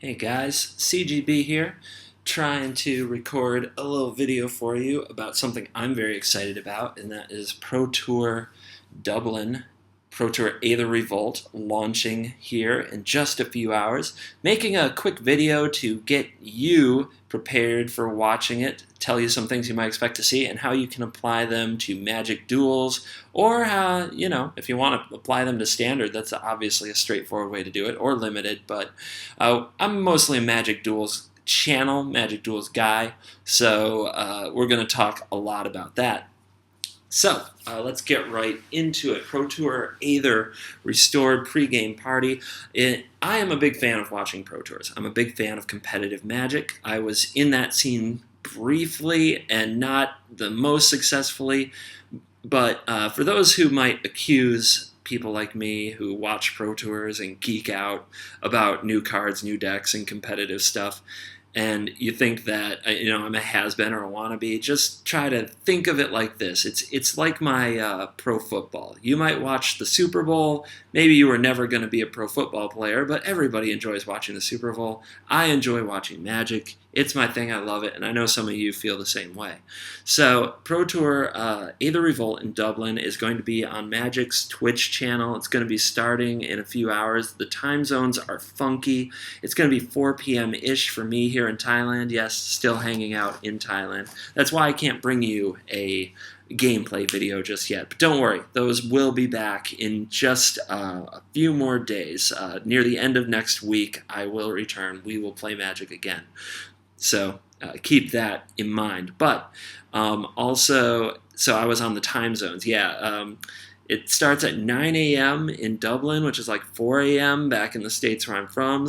Hey guys, CGB here, trying to record a little video for you about something I'm very excited about, and that is Pro Tour Dublin, Pro Tour Aether Revolt launching here in just a few hours. Making a quick video to get you prepared for watching it, tell you some things you might expect to see, and how you can apply them to Magic Duels, or if you want to apply them to Standard, that's obviously a straightforward way to do it, or Limited, but I'm mostly a Magic Duels channel, Magic Duels guy, so we're going to talk a lot about that. So let's get right into it. Pro Tour Aether Restored Pre-Game Party. I am a big fan of watching Pro Tours. I'm a big fan of competitive Magic. I was in that scene briefly and not the most successfully, but for those who might accuse people like me who watch Pro Tours and geek out about new cards, new decks, and competitive stuff, and you think that I'm a has-been or a wannabe, just try to think of it like this. It's like my pro football. You might watch the Super Bowl. Maybe you were never going to be a pro football player, but everybody enjoys watching the Super Bowl. I enjoy watching Magic. It's my thing. I love it, and I know some of you feel the same way. So Pro Tour Aether Revolt in Dublin is going to be on Magic's Twitch channel. It's going to be starting in a few hours. The time zones are funky. It's going to be 4 p.m.-ish for me here in Thailand. Yes, still hanging out in Thailand. That's why I can't bring you a gameplay video just yet. But don't worry, those will be back in just a few more days. Near the end of next week, I will return. We will play Magic again. So keep that in mind. But also, so I was on the time zones. Yeah, it starts at 9 a.m. in Dublin, which is like 4 a.m. back in the States where I'm from.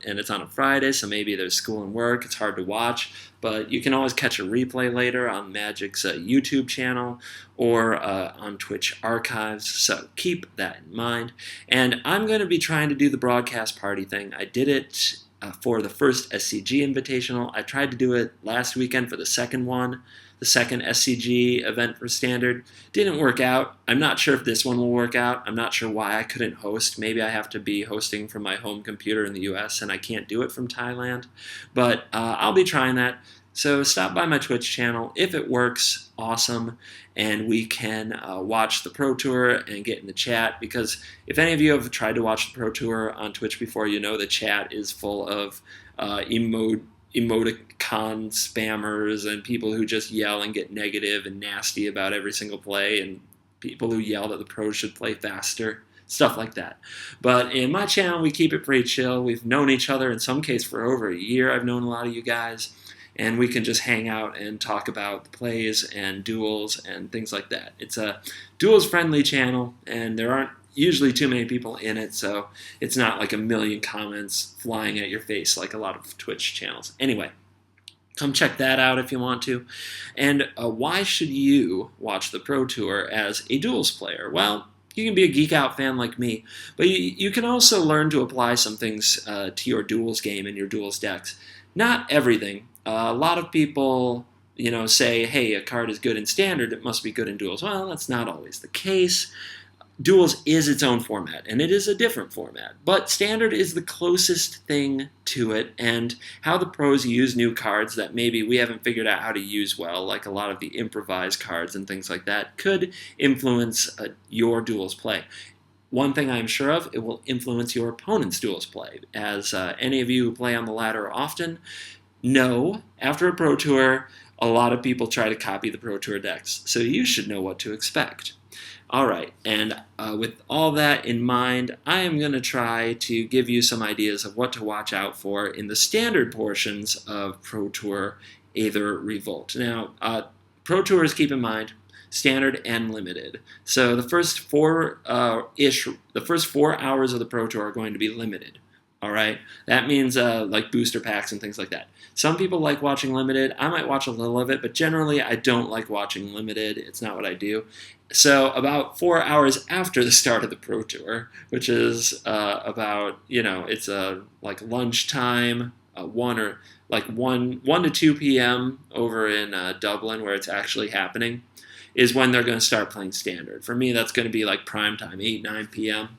And it's on a Friday, so maybe there's school and work. It's hard to watch, but you can always catch a replay later on Magic's YouTube channel or on Twitch archives. So keep that in mind. And I'm going to be trying to do the broadcast party thing. I did it for the first SCG Invitational. I tried to do it last weekend for the second one. The second SCG event for Standard didn't work out. I'm not sure if this one will work out. I'm not sure why I couldn't host. Maybe I have to be hosting from my home computer in the US and I can't do it from Thailand. But I'll be trying that. So stop by my Twitch channel. If it works, awesome. And we can watch the Pro Tour and get in the chat. Because if any of you have tried to watch the Pro Tour on Twitch before, you know the chat is full of emoticon spammers and people who just yell and get negative and nasty about every single play, and people who yell that the pros should play faster, stuff like that. But in my channel, we keep it pretty chill. We've known each other in some case for over a year. I've known a lot of you guys, and we can just hang out and talk about the plays and duels and things like that. It's a duels-friendly channel, and there aren't usually too many people in it, so it's not like a million comments flying at your face like a lot of Twitch channels. Anyway, come check that out if you want to. And why should you watch the Pro Tour as a duels player? Well, you can be a geek out fan like me, but you can also learn to apply some things to your duels game and your duels decks. Not everything. A lot of people say, hey, a card is good in Standard, it must be good in duels. Well, that's not always the case. Duels is its own format, and it is a different format. But Standard is the closest thing to it, and how the pros use new cards that maybe we haven't figured out how to use well, like a lot of the improvised cards and things like that, could influence your duels play. One thing I'm sure of, it will influence your opponent's duels play. As any of you who play on the ladder often know, after a Pro Tour, a lot of people try to copy the Pro Tour decks, so you should know what to expect. Alright, and with all that in mind, I am going to try to give you some ideas of what to watch out for in the Standard portions of Pro Tour Aether Revolt. Now, Pro Tours, keep in mind, Standard and Limited. So the first four hours of the Pro Tour are going to be limited. Alright, that means like booster packs and things like that. Some people like watching Limited. I might watch a little of it, but generally I don't like watching Limited. It's not what I do. So about 4 hours after the start of the Pro Tour, which is about, it's like lunchtime, 1 to 2 p.m. over in Dublin, where it's actually happening, is when they're going to start playing Standard. For me, that's going to be like prime time, 8, 9 p.m.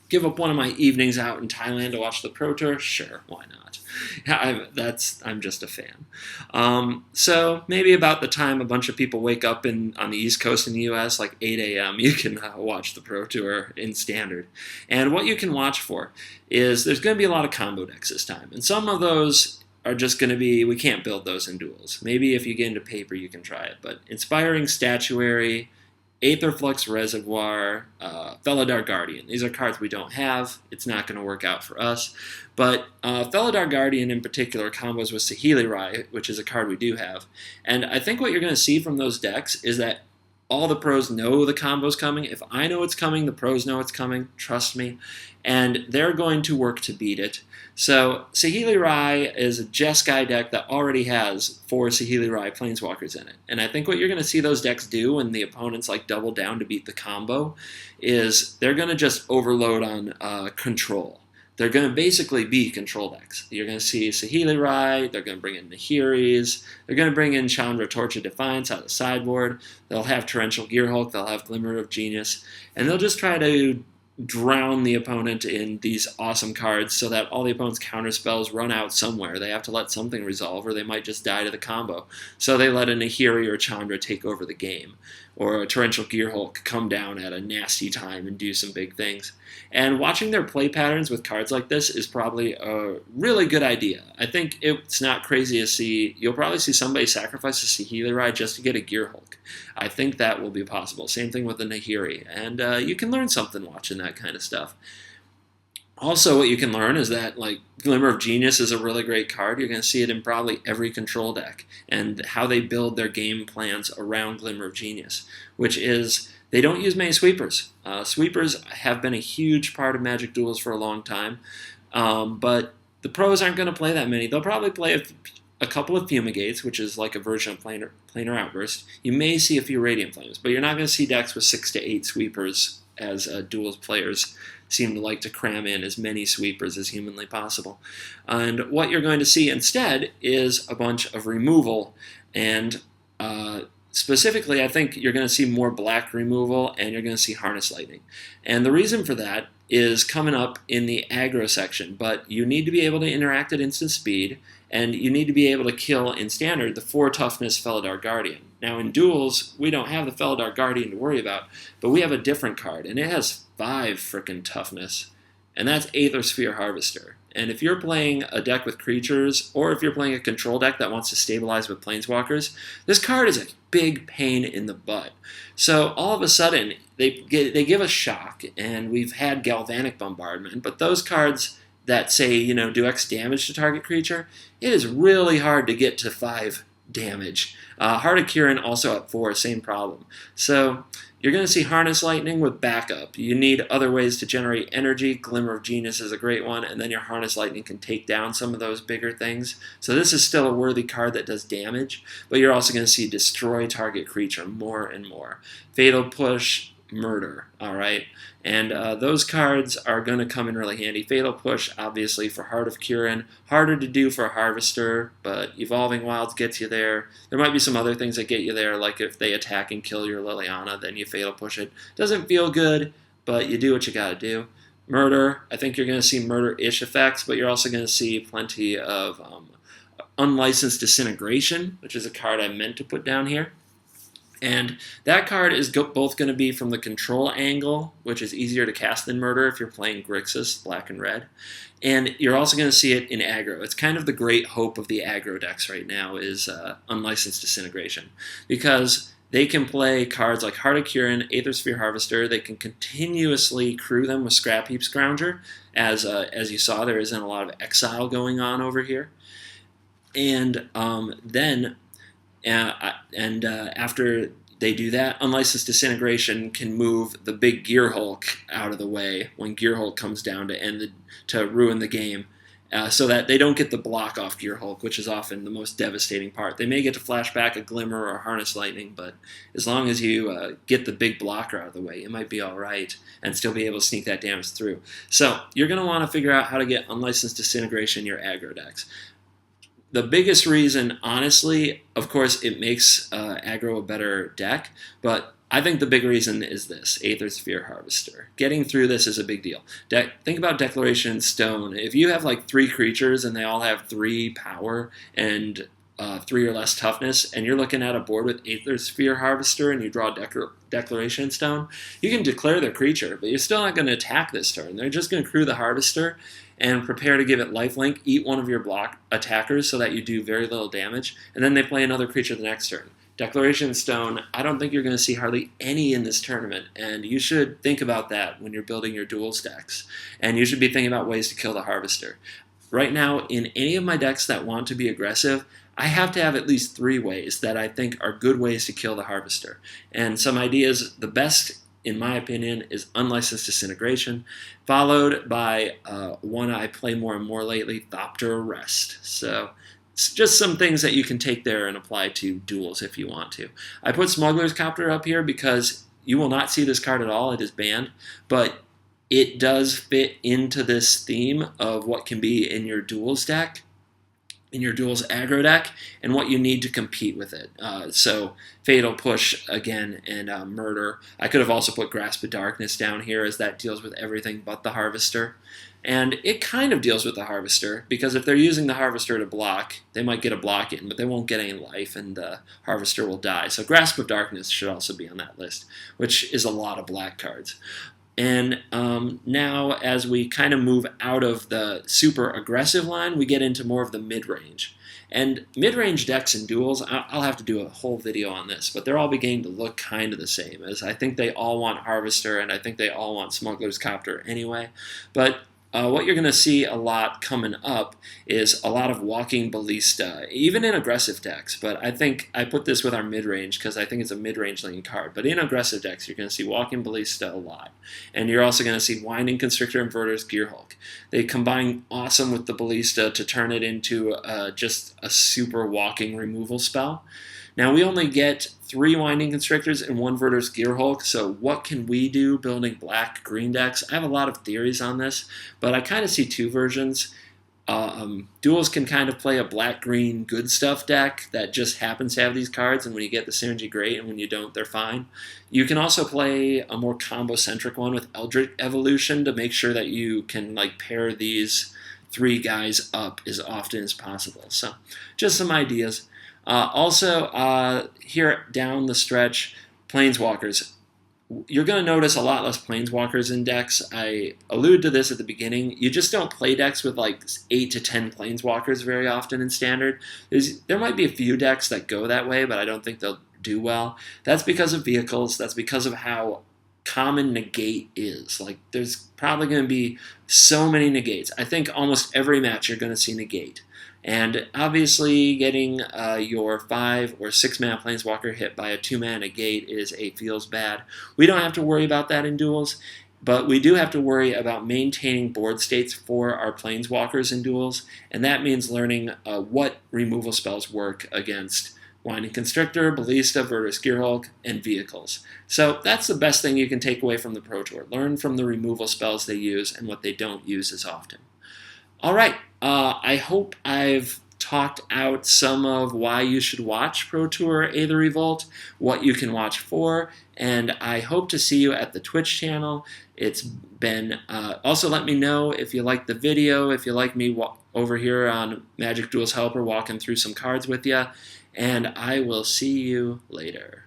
give up one of my evenings out in Thailand to watch the Pro Tour? Sure, why not? I'm just a fan. So maybe about the time a bunch of people wake up on the East Coast in the U.S., like 8 a.m., you can watch the Pro Tour in Standard. And what you can watch for is there's going to be a lot of combo decks this time. And some of those are just going to be, we can't build those in Duels. Maybe if you get into paper, you can try it. But Inspiring Statuary, Aetherflux Reservoir, Felidar Guardian. These are cards we don't have. It's not going to work out for us. But Felidar Guardian in particular combos with Saheeli Rai, which is a card we do have. And I think what you're going to see from those decks is that all the pros know the combo's coming. If I know it's coming, the pros know it's coming. Trust me. And they're going to work to beat it. So Saheeli Rai is a Jeskai deck that already has 4 Saheeli Rai Planeswalkers in it. And I think what you're going to see those decks do when the opponents like double down to beat the combo is they're going to just overload on control. They're going to basically be control decks. You're going to see Saheeli Rai, they're going to bring in Nahiris, they're going to bring in Chandra Torch of Defiance out of the sideboard, they'll have Torrential Gearhulk, they'll have Glimmer of Genius, and they'll just try to drown the opponent in these awesome cards so that all the opponent's counter spells run out somewhere. They have to let something resolve, or they might just die to the combo. So they let a Nahiri or Chandra take over the game, or a Torrential Gearhulk come down at a nasty time and do some big things. And watching their play patterns with cards like this is probably a really good idea. I think it's not crazy to see. You'll probably see somebody sacrifice a Saheeli Rai just to get a Gearhulk. I think that will be possible. Same thing with the Nahiri. And you can learn something watching that kind of stuff. Also, what you can learn is that like Glimmer of Genius is a really great card. You're going to see it in probably every control deck, and how they build their game plans around Glimmer of Genius, which is they don't use many sweepers. Sweepers have been a huge part of Magic Duels for a long time, but the pros aren't going to play that many. They'll probably play a couple of Fumigates, which is like a version of Planar Outburst. You may see a few Radiant Flames, but you're not going to see decks with 6 to 8 sweepers, as Duels players seem to like to cram in as many sweepers as humanly possible. And what you're going to see instead is a bunch of removal, and specifically I think you're going to see more black removal, and you're going to see Harness Lightning. And the reason for that is coming up in the aggro section, but you need to be able to interact at instant speed, and you need to be able to kill in Standard the 4 toughness Felidar Guardian. Now in Duels, we don't have the Felidar Guardian to worry about, but we have a different card, and it has 5 frickin' toughness, and that's Aether Sphere Harvester. And if you're playing a deck with creatures, or if you're playing a control deck that wants to stabilize with Planeswalkers, this card is a big pain in the butt. So all of a sudden, they give us shock, and we've had Galvanic Bombardment, but those cards that say, do X damage to target creature, it is really hard to get to 5 damage. Heart of Kirin also at 4, same problem. So you're going to see Harness Lightning with backup. You need other ways to generate energy. Glimmer of Genius is a great one, and then your Harness Lightning can take down some of those bigger things. So this is still a worthy card that does damage, but you're also going to see Destroy Target Creature more and more. Fatal Push, Murder, all right? And those cards are going to come in really handy. Fatal Push, obviously, for Heart of Kirin. Harder to do for a Harvester, but Evolving Wilds gets you there. There might be some other things that get you there, like if they attack and kill your Liliana, then you Fatal Push it. Doesn't feel good, but you do what you got to do. Murder, I think you're going to see murder-ish effects, but you're also going to see plenty of Unlicensed Disintegration, which is a card I meant to put down here. And that card is both going to be from the control angle, which is easier to cast than Murder if you're playing Grixis, black and red. And you're also going to see it in aggro. It's kind of the great hope of the aggro decks right now is Unlicensed Disintegration. Because they can play cards like Heart of Kirin, Aether Sphere Harvester. They can continuously crew them with Scrap Heap Scrounger. As you saw, there isn't a lot of exile going on over here. And after they do that, Unlicensed Disintegration can move the big Gearhulk out of the way when Gearhulk comes down to ruin the game, so that they don't get the block off Gearhulk, which is often the most devastating part. They may get to flash back a Glimmer or Harness Lightning, but as long as you get the big blocker out of the way, you might be all right and still be able to sneak that damage through. So you're going to want to figure out how to get Unlicensed Disintegration in your aggro decks. The biggest reason, honestly, of course, it makes aggro a better deck, but I think the big reason is this, Aether Sphere Harvester. Getting through this is a big deal. Think about Declaration in Stone. If you have like 3 creatures and they all have 3 power and 3 or less toughness, and you're looking at a board with Aether Sphere Harvester and you draw Declaration in Stone, you can declare their creature, but you're still not going to attack this turn. They're just going to crew the Harvester and prepare to give it lifelink, eat one of your block attackers so that you do very little damage, and then they play another creature the next turn. Declaration Stone, I don't think you're going to see hardly any in this tournament, and you should think about that when you're building your Duels decks. And you should be thinking about ways to kill the Harvester. Right now, in any of my decks that want to be aggressive, I have to have at least 3 ways that I think are good ways to kill the Harvester. And some ideas, the best, in my opinion, is Unlicensed Disintegration, followed by one I play more and more lately, Thopter Arrest. So just some things that you can take there and apply to Duels if you want to. I put Smuggler's Copter up here because you will not see this card at all. It is banned, but it does fit into this theme of what can be in your Duels deck, in your Duels aggro deck, and what you need to compete with it. So Fatal Push again, and Murder. I could have also put Grasp of Darkness down here, as that deals with everything but the Harvester. And it kind of deals with the Harvester, because if they're using the Harvester to block, they might get a block in, but they won't get any life, and the Harvester will die. So Grasp of Darkness should also be on that list, which is a lot of black cards. And now, as we kind of move out of the super aggressive line, we get into more of the mid-range. And mid-range decks in Duels, I'll have to do a whole video on this, but they're all beginning to look kind of the same, as I think they all want Harvester, and I think they all want Smuggler's Copter anyway. But what you're going to see a lot coming up is a lot of Walking Ballista, even in aggressive decks. But I think I put this with our mid-range because I think it's a mid-range lane card. But in aggressive decks, you're going to see Walking Ballista a lot. And you're also going to see Winding Constrictor, Inverters, Gearhulk. They combine awesome with the Ballista to turn it into just a super walking removal spell. Now, we only get 3 Winding Constrictors and 1 Verter's Gearhulk, so what can we do building black-green decks? I have a lot of theories on this, but I kind of see 2 versions. Duels can kind of play a black-green good stuff deck that just happens to have these cards, and when you get the synergy, great, and when you don't, they're fine. You can also play a more combo-centric one with Eldritch Evolution to make sure that you can pair these 3 guys up as often as possible. So, just some ideas. Here down the stretch, Planeswalkers. You're going to notice a lot less Planeswalkers in decks. I alluded to this at the beginning. You just don't play decks with 8 to 10 Planeswalkers very often in Standard. There might be a few decks that go that way, but I don't think they'll do well. That's because of vehicles. That's because of how common negate is. There's probably going to be so many negates. I think almost every match you're going to see negate. And obviously, getting your 5 or 6 mana Planeswalker hit by a 2-mana negate feels bad. We don't have to worry about that in Duels, but we do have to worry about maintaining board states for our Planeswalkers in Duels, and that means learning what removal spells work against Winding Constrictor, Ballista, Verter's Gearhulk, and vehicles. So that's the best thing you can take away from the Pro Tour. Learn from the removal spells they use and what they don't use as often. All right, I hope I've talked out some of why you should watch Pro Tour Aether Revolt, what you can watch for, and I hope to see you at the Twitch channel. It's been, also let me know if you like the video, if you like me over here on Magic Duels Helper walking through some cards with you, and I will see you later.